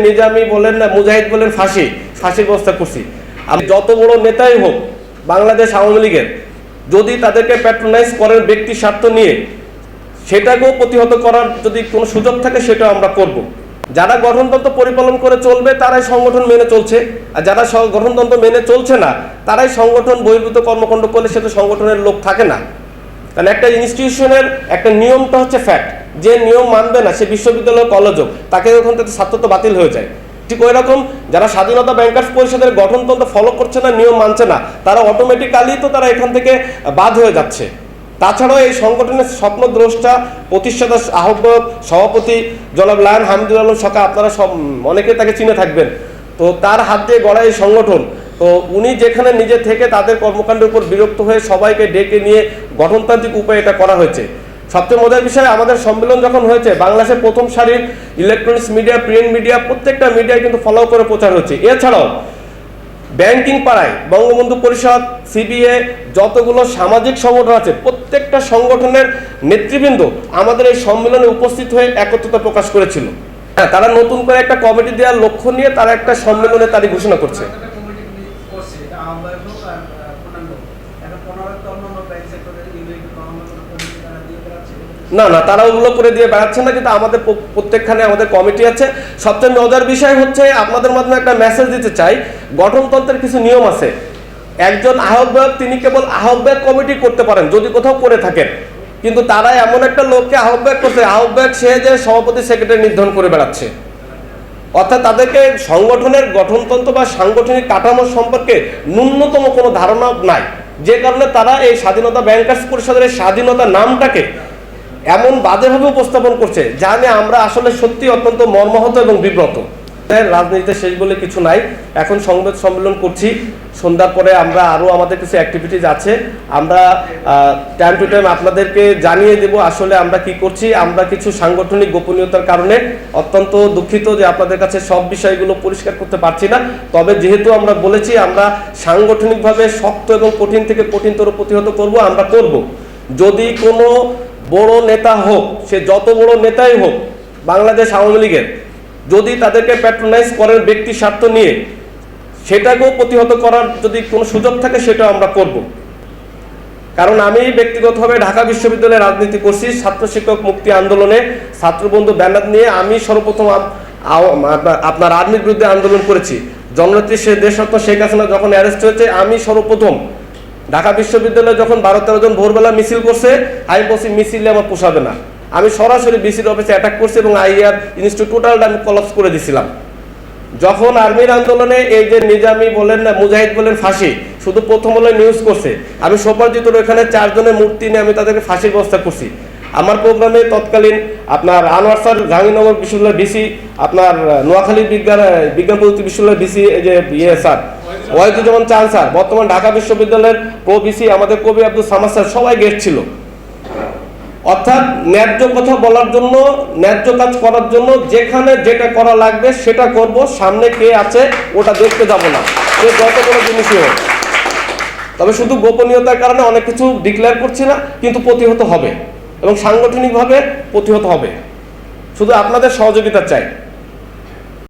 নিজামী বলেন না মুজাহিদ বলেন ফাঁসির ব্যবস্থা করছি। আমি যত বড় নেতাই হোক বাংলাদেশ আওয়ামী লীগের, যদি তাদেরকে প্যাট্রোনাইজ করেন ব্যক্তি স্বার্থ নিয়ে, সেটাকেও প্রতিহত করার যদি কোনো সুযোগ থাকে সেটাও আমরা করব। যারা গঠনতন্ত্র পরিপালন করে চলবে তারাই সংগঠন মেনে চলছে, আর যারা গঠনতন্ত্র মেনে চলছে না তারাই সংগঠন বহির্ভূত কর্মকাণ্ড করলে সেটা সংগঠনের লোক থাকে না। কারণ একটা ইনস্টিটিউশনের একটা নিয়মটা হচ্ছে ফ্যাক্ট, যে নিয়ম মানবে না সে বিশ্ববিদ্যালয় কলেজ হোক, তাকে ওখান থেকে ছাত্রত্ব বাতিল হয়ে যায়। ঠিক ওই রকম যারা স্বাধীনতা ব্যাংকার্স পরিষদের গঠনতন্ত্র ফলো করছে না, নিয়ম মানছে না, তারা অটোমেটিক্যালি তো তারা এখান থেকে বাদ হয়ে যাচ্ছে। তাছাড়াও এই সংগঠনের স্বপ্নদ্রষ্টা, প্রতিষ্ঠাতা, আহ্বায়ক, সভাপতি জনাব লায়ন হামিদুল আলম সকা, আপনারা সব অনেকে তাকে চিনে থাকবেন। তো তার হাত দিয়ে গড়া এই সংগঠন, তো উনি যেখানে নিজে থেকে তাদের কর্মকাণ্ডের উপর বিরক্ত হয়ে সবাইকে ডেকে নিয়ে গঠনতান্ত্রিক উপায়ে এটা করা হয়েছে। সবচেয়ে মজার বিষয়, আমাদের সম্মেলন যখন হয়েছে বাংলাদেশের প্রথম সারির ইলেকট্রনিক্স মিডিয়া, প্রিন্ট মিডিয়া, প্রত্যেকটা মিডিয়ায় কিন্তু ফলো করে প্রচার হচ্ছে। এছাড়াও ব্যাংকিং পাড়ায় বঙ্গবন্ধু পরিষদ, সিবিএ, যতগুলো সামাজিক সংগঠন আছে প্রত্যেকটা সংগঠনের নেতৃবৃন্দ আমাদের এই সম্মেলনে উপস্থিত হয়ে একত্রতা প্রকাশ করেছিল। হ্যাঁ, তারা নতুন করে একটা কমিটি দেওয়ার লক্ষ্য নিয়ে তারা একটা সম্মেলনে তারিখ ঘোষণা করছে। না না, তারা ওগুলো করে দিয়ে বেড়াচ্ছে না, কিন্তু আমাদের প্রত্যেকখানে আমাদের কমিটি আছে। সবচেয়ে মজার বিষয় হচ্ছে, আপনাদের মাধ্যমে একটা মেসেজ দিতে চাই, গঠনতন্ত্রের কিছু নিয়ম আছে। একজন আহ্বায়ক তিনি কেবল আহ্বায়ক কমিটি করতে পারেন যদি কোথাও করে থাকেন, কিন্তু তারা এমন একটা লোককে আহ্বায়ক করছে, আহ্বায়ক সে যে সভাপতি সেক্রেটারি নির্ধারণ করে বেড়াচ্ছে। অর্থাৎ তাদেরকে সংগঠনের গঠনতন্ত্র বা সাংগঠনিক কাঠামো সম্পর্কে ন্যূনতম কোনো ধারণা নাই, যে কারণে তারা এই স্বাধীনতা ব্যাংকার্স পরিষদের স্বাধীনতা নামটাকে এমন বাজেভাবে উপস্থাপন করছে, যা নিয়ে আমরা আসলে সত্যি অত্যন্ত মর্মাহত এবং বিব্রত। রাজনীতিতে শেষ বলে কিছু নাই। এখন সংবাদ সম্মেলন করছি, সন্ধ্যার পরে আমরা আরও আমাদের কিছু অ্যাক্টিভিটিস আছে, আমরা টাইম টু টাইম আপনাদেরকে জানিয়ে দেব আসলে আমরা কি করছি। আমরা কিছু সাংগঠনিক গোপনীয়তার কারণে অত্যন্ত দুঃখিত যে আপনাদের কাছে সব বিষয়গুলো পরিষ্কার করতে পারছি না। তবে যেহেতু আমরা বলেছি আমরা সাংগঠনিকভাবে শক্ত এবং কঠিন থেকে কঠিনতর প্রতিহত করব, আমরা করব। যদি কোনো বড় নেতা হোক, সে যত বড় নেতাই হোক বাংলাদেশ আওয়ামী লীগের, যদি তাদেরকে প্যাট্রোনাইজ করেন ব্যক্তি স্বার্থ নিয়ে, সেটাকেও প্রতিহত করার যদি কোনো সুযোগ থাকে সেটাও আমরা করব। কারণ আমি ব্যক্তিগতভাবে ঢাকা বিশ্ববিদ্যালয়ে রাজনীতি করছি, ছাত্র শিক্ষক মুক্তি আন্দোলনে ছাত্রবন্ধু ব্যানার নিয়ে আমি সর্বপ্রথম আপনার আর্মির বিরুদ্ধে আন্দোলন করেছি। জননেত্রী দেশরত্ন শেখ হাসিনা যখন অ্যারেস্ট হয়েছে, আমি সর্বপ্রথম ঢাকা বিশ্ববিদ্যালয়ে যখন 12-13 জন ভোরবেলা মিছিল করছে, আমি বলছি মিছিলে আমার পোষাবে না, আমি সরাসরি বিসির অফিসে অ্যাটাক করছি এবং আইআর ইনস্টিটিউট টোটালটা আমি কলাপস করে দিয়েছিলাম। যখন আর্মির আন্দোলনে এই যে নিজামী বলেন না মুজাহিদ বলেন ফাঁসি, শুধু প্রথম হলে নিউজ করছে, আমি সোপারজিত ওখানে 4 জনের মূর্তি নিয়ে আমি তাদেরকে ফাঁসির ব্যবস্থা করছি। আমার প্রোগ্রামে তৎকালীন আপনার আনোয়ার স্যার জাহাঙ্গীরনগর বিশ্ববিদ্যালয়ের ডিসি, আপনার নোয়াখালী বিজ্ঞান প্রযুক্তি বিশ্ববিদ্যালয়ের ডিসি এই যে স্যার ওয়াহিদুজ্জামান চান স্যার, বর্তমান ঢাকা বিশ্ববিদ্যালয়ের প্রো বিসি আমাদের কবি আব্দুল সামাদ স্যার, সবাই গেস্ট ছিল। অর্থাৎ ন্যায্য কথা বলার জন্য, ন্যায্য কাজ করার জন্য যেখানে যেটা করা লাগবে সেটা করব। সামনে কে আছে ওটা দেখতে যাব না, সে যত কোনো জিনিসই হোক। তবে শুধু গোপনীয়তার কারণে অনেক কিছু ডিক্লেয়ার করছি না, কিন্তু প্রতিহত হবে এবং সাংগঠনিকভাবে প্রতিহত হবে। শুধু আপনাদের সহযোগিতা চাই।